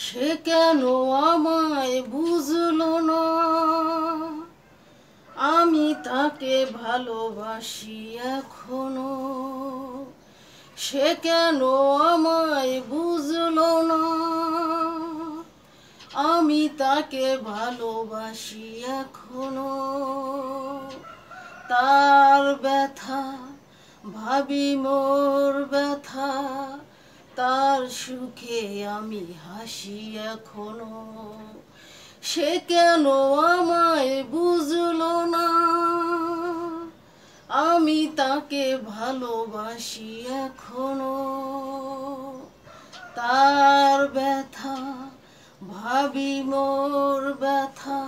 সে কেন আমায় বুঝলো না, আমি তাকে ভালোবাসি এখনো। সে কেন আমায় বুঝলো না, আমি তাকে ভালোবাসি এখনো। তার ব্যথা ভাবি মোর ব্যথা, তার সুখে আমি হাসি এখনো। সে কেন আমায় বুঝলো না, আমি তাকে ভালোবাসি এখনো। তার ব্যথা ভাবি মোর ব্যথা,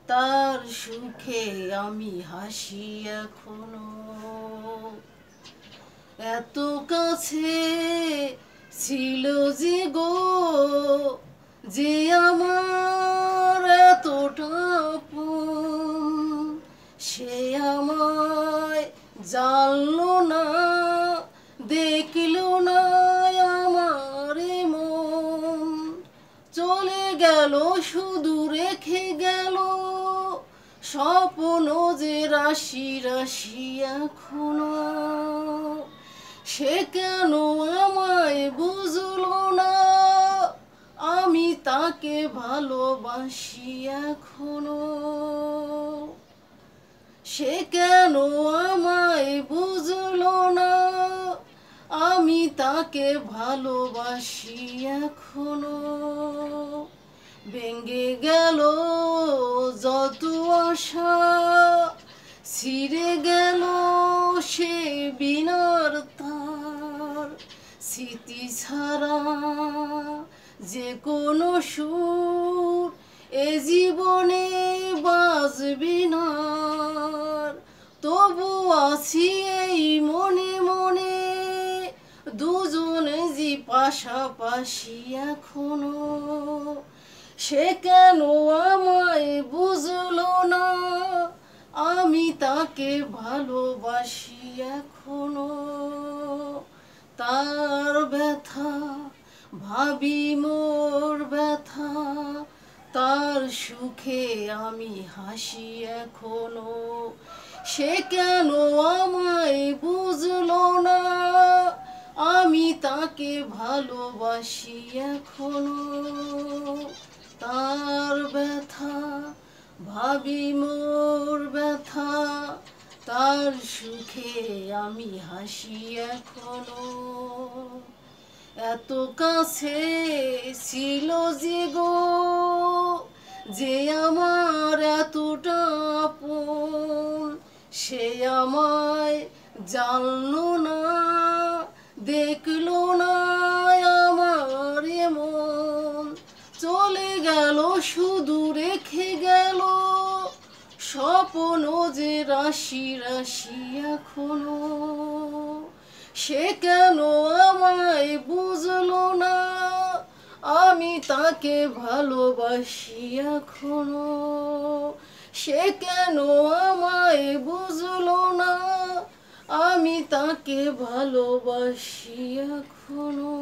তার সুখে আমি হাসি এখনো। এত কাছে ছিল যে গো, যে আমার এতটা আপন, সে আমায় জানলো না, দেখলো না আমার মন। চলে গেল শুধু রেখে গেল স্বপ্ন যে রাশি রাশি এখনো। সে কেন আমায় বুঝলো না, আমি তাকে ভালোবাসি এখনো। সে কেন আমায় বুঝলো না, আমি তাকে ভালোবাসি এখনো। ভেঙে গেল যত আশা, ছিঁড়ে গেল সে বিনার তার। স্মৃতি ছাড়া যে কোনো সুর এ জীবনে বাজবি না। তবু আছি এই মনে মনে, দুজনে যে পাশাপাশি এখনো। সে কেন আমায় বুঝলো না, আমি তাকে ভালোবাসি এখনো। তার ব্যথা ভাবি মোর ব্যথা, তার সুখে আমি হাসি এখনো। সে কেন আমায় বুঝলো না, আমি তাকে ভালোবাসি এখনো। তার ব্যথা ভাবি মোর ব্যথা, তার সুখে আমি হাসি এখনো। এত কাছে ছিল যে গো, যে আমার এতটা আপন, সে আমায় জানলো না, দেখলো না আমার মন। চলে গেল শুধু রেখে গেল স্বপ্ন যে রাশি রাশি এখনো। সে কেন আমায় বুঝলো না, আমি তাকে ভালোবাসি এখনো। সে কেন আমায় বুঝলো না, আমি তাকে ভালোবাসি এখনো।